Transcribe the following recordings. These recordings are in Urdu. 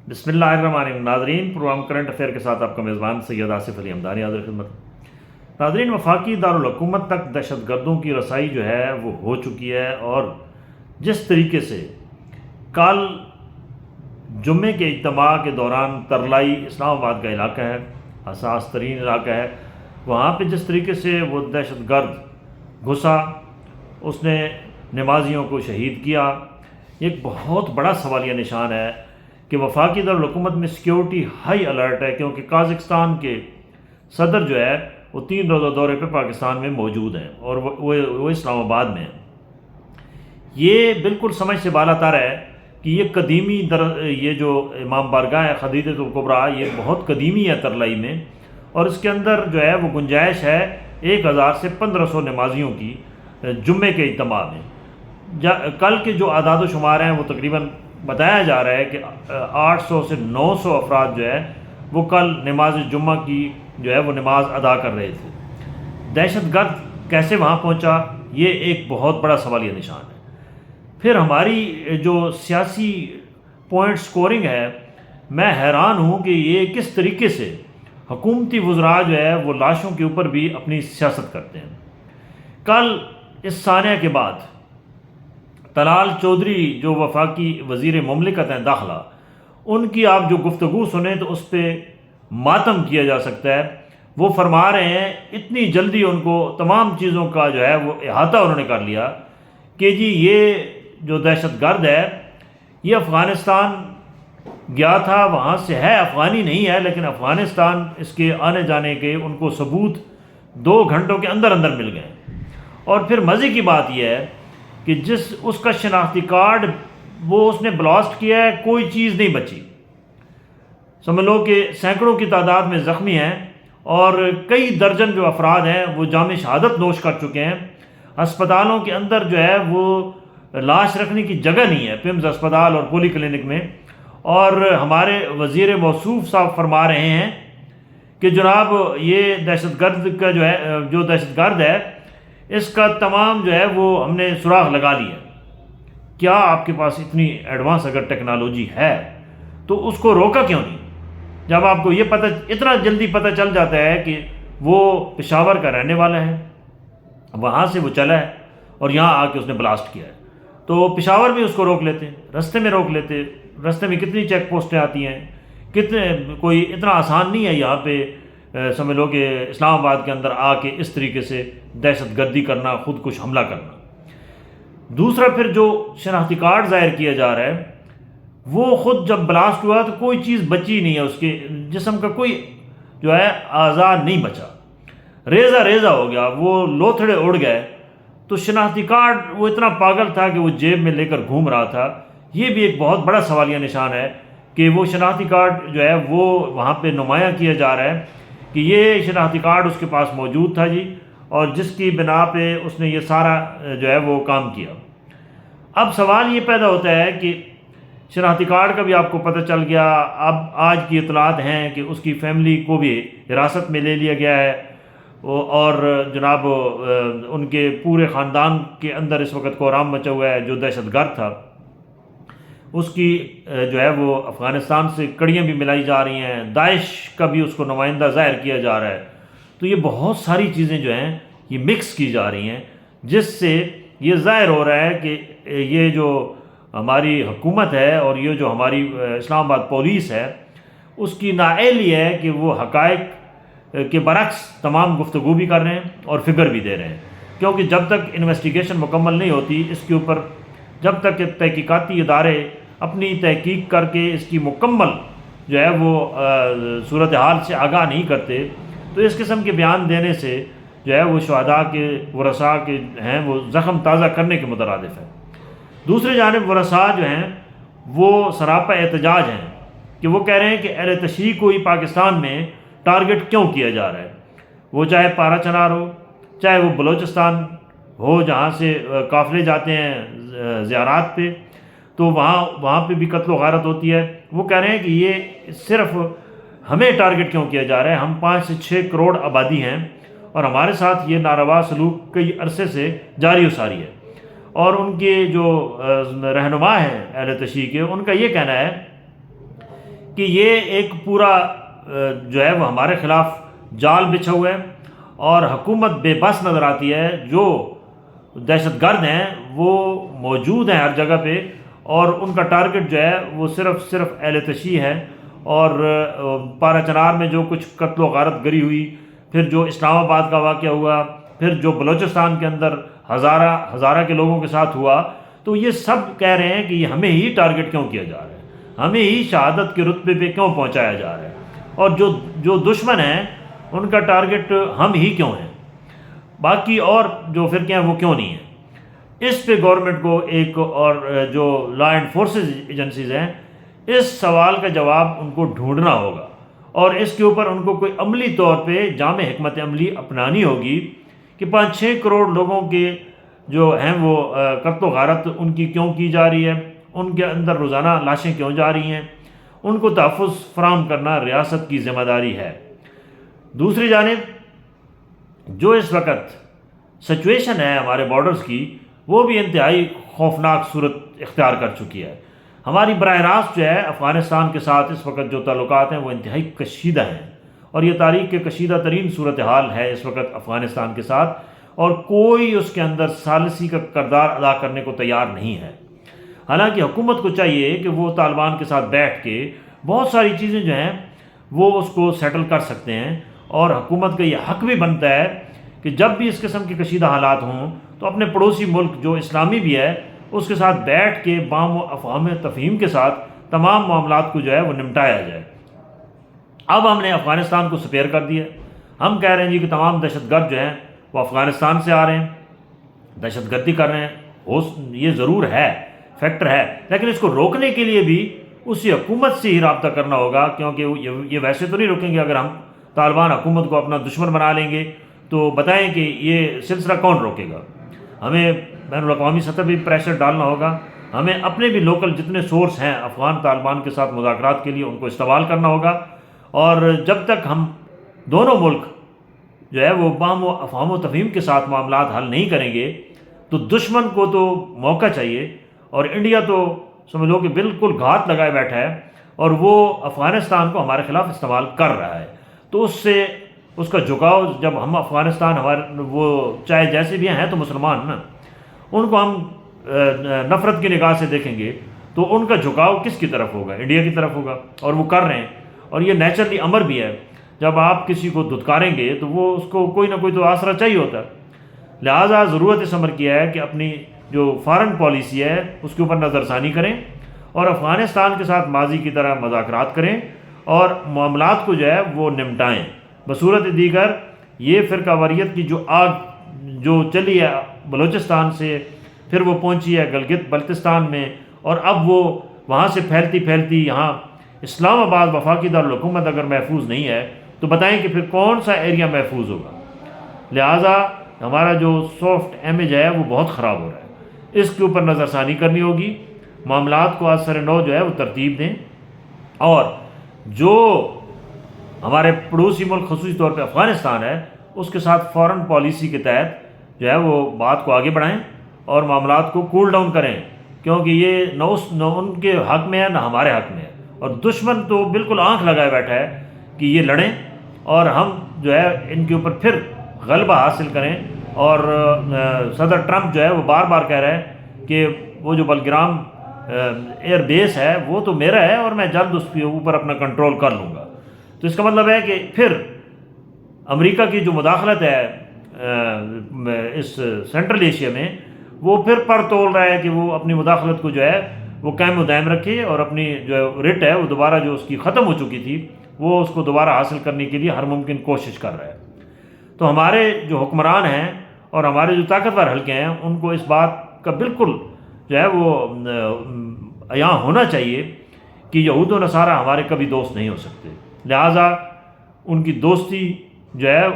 بسم اللہ الرحمن الرحیم۔ ناظرین، پروگرام کرنٹ افیئر کے ساتھ آپ کا میزبان سید آصف علی حمدانی حاضر خدمت۔ ناظرین، وفاقی دارالحکومت تک دہشت گردوں کی رسائی جو ہے وہ ہو چکی ہے، اور جس طریقے سے کل جمعے کے اجتماع کے دوران ترلائی اسلام آباد کا علاقہ ہے، حساس ترین علاقہ ہے، وہاں پہ جس طریقے سے وہ دہشت گرد گھسا، اس نے نمازیوں کو شہید کیا، ایک بہت بڑا سوالیہ نشان ہے کہ وفاقی دارالحکومت میں سیکیورٹی ہائی الرٹ ہے، کیونکہ قازقستان کے صدر جو ہے وہ 3 روزہ دورے پہ پاکستان میں موجود ہیں، اور وہ اسلام آباد میں ہیں۔ یہ بالکل سمجھ سے بالا تر ہے کہ یہ قدیمی یہ جو امام بارگاہ ہے خدیجۃ الکبریٰ، یہ بہت قدیمی ہے ترلائی میں، اور اس کے اندر جو ہے وہ گنجائش ہے 1000 سے 1500 نمازیوں کی جمعے کے اجتماع میں۔ کل کے جو اعداد و شمار ہیں وہ تقریباً بتایا جا رہا ہے کہ 800 سے 900 افراد جو ہے وہ کل نماز جمعہ کی جو ہے وہ نماز ادا کر رہے تھے۔ دہشت گرد کیسے وہاں پہنچا، یہ ایک بہت بڑا سوالیہ نشان ہے۔ پھر ہماری جو سیاسی پوائنٹ سکورنگ ہے، میں حیران ہوں کہ یہ کس طریقے سے حکومتی وزراء جو ہے وہ لاشوں کے اوپر بھی اپنی سیاست کرتے ہیں۔ کل اس سانحہ کے بعد طلال چودھری جو وفاقی وزیر مملکت ہیں داخلہ، ان کی آپ جو گفتگو سنیں تو اس پہ ماتم کیا جا سکتا ہے۔ وہ فرما رہے ہیں اتنی جلدی ان کو تمام چیزوں کا جو ہے وہ احاطہ انہوں نے کر لیا کہ جی یہ جو دہشت گرد ہے یہ افغانستان گیا تھا، وہاں سے ہے، افغانی نہیں ہے، لیکن افغانستان اس کے آنے جانے کے ان کو ثبوت 2 گھنٹوں کے اندر اندر مل گئے۔ اور پھر مزے کی بات یہ ہے کہ اس کا شناختی کارڈ وہ اس نے بلاسٹ کیا ہے، کوئی چیز نہیں بچی۔ سمجھ لو کہ سینکڑوں کی تعداد میں زخمی ہیں، اور کئی درجن جو افراد ہیں وہ جام شہادت نوش کر چکے ہیں۔ ہسپتالوں کے اندر جو ہے وہ لاش رکھنے کی جگہ نہیں ہے، پیمز ہسپتال اور پولی کلینک میں۔ اور ہمارے وزیر موصوف صاحب فرما رہے ہیں کہ جناب یہ دہشت گرد کا جو دہشت گرد ہے اس کا تمام جو ہے وہ ہم نے سراغ لگا لیا۔ کیا آپ کے پاس اتنی ایڈوانس اگر ٹیکنالوجی ہے تو اس کو روکا کیوں نہیں؟ جب آپ کو یہ اتنا جلدی پتہ چل جاتا ہے کہ وہ پشاور کا رہنے والا ہے، وہاں سے وہ چلا ہے اور یہاں آ کے اس نے بلاسٹ کیا ہے، تو پشاور میں اس کو روک لیتے، رستے میں روک لیتے۔ رستے میں کتنی چیک پوسٹیں آتی ہیں، کوئی اتنا آسان نہیں ہے یہاں پہ سمجھ لو کہ اسلام آباد کے اندر آ کے اس طریقے سے دہشت گردی کرنا، خود کش حملہ کرنا۔ دوسرا پھر جو شناختی کارڈ ظاہر کیا جا رہا ہے، وہ خود جب بلاسٹ ہوا تو کوئی چیز بچی نہیں ہے، اس کے جسم کا کوئی جو ہے اعضاء نہیں بچا، ریزہ ریزہ ہو گیا، وہ لوتھڑے اڑ گئے۔ تو شناختی کارڈ وہ اتنا پاگل تھا کہ وہ جیب میں لے کر گھوم رہا تھا۔ یہ بھی ایک بہت بڑا سوالیہ نشان ہے کہ وہ شناختی کارڈ جو ہے وہ وہاں پہ نمایاں کیا جا رہا ہے کہ یہ شناختی کارڈ اس کے پاس موجود تھا جی، اور جس کی بنا پہ اس نے یہ سارا جو ہے وہ کام کیا۔ اب سوال یہ پیدا ہوتا ہے کہ شناختی کارڈ کا بھی آپ کو پتہ چل گیا، اب آج کی اطلاعات ہیں کہ اس کی فیملی کو بھی حراست میں لے لیا گیا ہے، اور جناب ان کے پورے خاندان کے اندر اس وقت کوحرام مچا ہوا ہے۔ جو دہشت گرد تھا اس کی جو ہے وہ افغانستان سے کڑیاں بھی ملائی جا رہی ہیں، داعش کا بھی اس کو نمائندہ ظاہر کیا جا رہا ہے۔ تو یہ بہت ساری چیزیں جو ہیں یہ مکس کی جا رہی ہیں، جس سے یہ ظاہر ہو رہا ہے کہ یہ جو ہماری حکومت ہے اور یہ جو ہماری اسلام آباد پولیس ہے، اس کی نااہلی ہے کہ وہ حقائق کے برعکس تمام گفتگو بھی کر رہے ہیں اور فگر بھی دے رہے ہیں، کیونکہ جب تک انویسٹیگیشن مکمل نہیں ہوتی اس کے اوپر، جب تک کہ تحقیقاتی ادارے اپنی تحقیق کر کے اس کی مکمل جو ہے وہ صورتحال سے آگاہ نہیں کرتے، تو اس قسم کے بیان دینے سے جو ہے وہ شہداء کے ورثاء کے ہیں وہ زخم تازہ کرنے کے مترادف ہے۔ دوسری جانب ورثاء جو ہیں وہ سراپا احتجاج ہیں کہ وہ کہہ رہے ہیں کہ اہل تشیع کو ہی پاکستان میں ٹارگٹ کیوں کیا جا رہا ہے، وہ چاہے پارا چنار ہو، چاہے وہ بلوچستان ہو جہاں سے قافلے جاتے ہیں زیارات پہ، تو وہاں پہ بھی قتل و غارت ہوتی ہے۔ وہ کہہ رہے ہیں کہ یہ صرف ہمیں ٹارگٹ کیوں کیا جا رہا ہے، ہم 5 سے 6 کروڑ آبادی ہیں اور ہمارے ساتھ یہ ناروا سلوک کئی عرصے سے جاری و ساری ہے۔ اور ان کے جو رہنما ہیں اہل تشیع کے، ان کا یہ کہنا ہے کہ یہ ایک پورا جو ہے وہ ہمارے خلاف جال بچھا ہوا ہے، اور حکومت بے بس نظر آتی ہے۔ جو دہشت گرد ہیں وہ موجود ہیں ہر جگہ پہ، اور ان کا ٹارگٹ جو ہے وہ صرف اہل تشیع ہے۔ اور پارا چنار میں جو کچھ قتل و غارت گری ہوئی، پھر جو اسلام آباد کا واقعہ ہوا، پھر جو بلوچستان کے اندر ہزارہ کے لوگوں کے ساتھ ہوا، تو یہ سب کہہ رہے ہیں کہ یہ ہمیں ہی ٹارگٹ کیوں کیا جا رہا ہے، ہمیں ہی شہادت کے رتبے پہ کیوں پہنچایا جا رہا ہے، اور جو دشمن ہیں ان کا ٹارگٹ ہم ہی کیوں ہیں، باقی اور جو فرقے ہیں وہ کیوں نہیں ہیں۔ اس پہ گورنمنٹ کو ایک، اور جو لا اینڈ فورسز ایجنسیز ہیں، اس سوال کا جواب ان کو ڈھونڈنا ہوگا، اور اس کے اوپر ان کو کوئی عملی طور پہ جامع حکمت عملی اپنانی ہوگی کہ 5-6 کروڑ لوگوں کے جو ہیں وہ قتل و غارت ان کی کیوں کی جا رہی ہے، ان کے اندر روزانہ لاشیں کیوں جا رہی ہیں، ان کو تحفظ فراہم کرنا ریاست کی ذمہ داری ہے۔ دوسری جانب جو اس وقت سچویشن ہے ہمارے بارڈرز کی، وہ بھی انتہائی خوفناک صورت اختیار کر چکی ہے۔ ہماری براہ راست جو ہے افغانستان کے ساتھ اس وقت جو تعلقات ہیں وہ انتہائی کشیدہ ہیں، اور یہ تاریخ کے کشیدہ ترین صورتحال ہے اس وقت افغانستان کے ساتھ، اور کوئی اس کے اندر ثالثی کا کردار ادا کرنے کو تیار نہیں ہے۔ حالانکہ حکومت کو چاہیے کہ وہ طالبان کے ساتھ بیٹھ کے بہت ساری چیزیں جو ہیں وہ اس کو سیٹل کر سکتے ہیں، اور حکومت کا یہ حق بھی بنتا ہے کہ جب بھی اس قسم کے کشیدہ حالات ہوں تو اپنے پڑوسی ملک جو اسلامی بھی ہے اس کے ساتھ بیٹھ کے بام و افہام تفہیم کے ساتھ تمام معاملات کو جو ہے وہ نمٹایا جائے۔ اب ہم نے افغانستان کو سپیئر کر دیا، ہم کہہ رہے ہیں جی کہ تمام دہشت گرد جو ہیں وہ افغانستان سے آ رہے ہیں، دہشت گردی کر رہے ہیں، یہ ضرور ہے، فیکٹر ہے، لیکن اس کو روکنے کے لیے بھی اسی حکومت سے ہی رابطہ کرنا ہوگا، کیونکہ یہ ویسے تو نہیں روکیں گے۔ اگر ہم طالبان حکومت کو اپنا دشمن بنا لیں گے تو بتائیں کہ یہ سلسلہ کون روکے گا؟ ہمیں بین الاقوامی سطح پہ پریشر ڈالنا ہوگا، ہمیں اپنے بھی لوکل جتنے سورس ہیں افغان طالبان کے ساتھ مذاکرات کے لیے ان کو استعمال کرنا ہوگا، اور جب تک ہم دونوں ملک جو ہے وہ بام و افہام و تفہیم کے ساتھ معاملات حل نہیں کریں گے تو دشمن کو تو موقع چاہیے، اور انڈیا تو سمجھ لو کہ بالکل گھات لگائے بیٹھا ہے، اور وہ افغانستان کو ہمارے خلاف استعمال کر رہا ہے۔ تو اس سے اس کا جھکاؤ، جب ہم افغانستان ہمارے وہ چاہے جیسے بھی ہیں تو مسلمان نا، ان کو ہم نفرت کی نگاہ سے دیکھیں گے تو ان کا جھکاؤ کس کی طرف ہوگا؟ انڈیا کی طرف ہوگا، اور وہ کر رہے ہیں، اور یہ نیچرلی امر بھی ہے۔ جب آپ کسی کو دھتکاریں گے تو وہ اس کو کوئی نہ کوئی تو آسرا چاہیے ہوتا ہے، لہٰذا ضرورت اس امر کی ہے کہ اپنی جو فارن پالیسی ہے اس کے اوپر نظر ثانی کریں، اور افغانستان کے ساتھ ماضی کی طرح مذاکرات کریں، اور معاملات کو جو ہے وہ نمٹائیں۔ بصورت دیگر یہ فرقہ واریت کی جو آگ جو چلی ہے بلوچستان سے، پھر وہ پہنچی ہے گلگت بلتستان میں، اور اب وہ وہاں سے پھیلتی پھیلتی یہاں اسلام آباد وفاقی دارالحکومت اگر محفوظ نہیں ہے تو بتائیں کہ پھر کون سا ایریا محفوظ ہوگا؟ لہٰذا ہمارا جو سافٹ امیج ہے وہ بہت خراب ہو رہا ہے، اس کے اوپر نظر ثانی کرنی ہوگی، معاملات کو از سر نو جو ہے وہ ترتیب دیں، اور جو ہمارے پڑوسی ملک خصوصی طور پہ افغانستان ہے اس کے ساتھ فارن پالیسی کے تحت جو ہے وہ بات کو آگے بڑھائیں اور معاملات کو کول ڈاؤن کریں، کیونکہ یہ نہ ان کے حق میں ہے نہ ہمارے حق میں ہے، اور دشمن تو بالکل آنکھ لگائے بیٹھا ہے کہ یہ لڑیں، اور ہم جو ہے ان کے اوپر پھر غلبہ حاصل کریں۔ اور صدر ٹرمپ جو ہے وہ بار بار کہہ رہے ہیں کہ وہ جو بلگرام ایئر بیس ہے وہ تو میرا ہے، اور میں جلد اس کے اوپر اپنا کنٹرول کر لوں گا۔ تو اس کا مطلب ہے کہ پھر امریکہ کی جو مداخلت ہے اس سینٹرل ایشیا میں، وہ پھر پر تول رہا ہے کہ وہ اپنی مداخلت کو جو ہے وہ قائم و دائم رکھے، اور اپنی جو رٹ ہے وہ دوبارہ جو اس کی ختم ہو چکی تھی وہ اس کو دوبارہ حاصل کرنے کے لیے ہر ممکن کوشش کر رہا ہے۔ تو ہمارے جو حکمران ہیں اور ہمارے جو طاقتور حلقے ہیں ان کو اس بات کا بالکل جو ہے وہ عیاں ہونا چاہیے کہ یہود و نصارہ ہمارے کبھی دوست نہیں ہو سکتے، لہٰذا ان کی دوستی جو ہے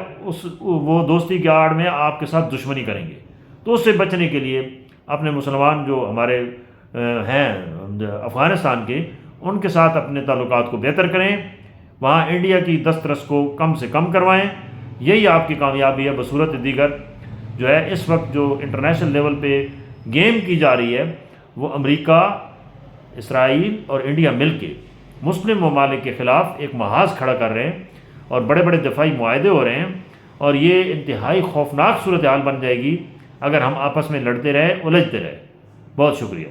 وہ دوستی کی آڑ میں آپ کے ساتھ دشمنی کریں گے۔ تو اس سے بچنے کے لیے اپنے مسلمان جو ہمارے ہیں افغانستان کے، ان کے ساتھ اپنے تعلقات کو بہتر کریں، وہاں انڈیا کی دسترس کو کم سے کم کروائیں، یہی آپ کی کامیابی ہے۔ بصورت دیگر جو ہے اس وقت جو انٹرنیشنل لیول پہ گیم کی جا رہی ہے وہ امریکہ، اسرائیل اور انڈیا مل کے مسلم ممالک کے خلاف ایک محاذ کھڑا کر رہے ہیں اور بڑے بڑے دفاعی معاہدے ہو رہے ہیں، اور یہ انتہائی خوفناک صورتحال بن جائے گی اگر ہم آپس میں لڑتے رہے، الجھتے رہے۔ بہت شکریہ۔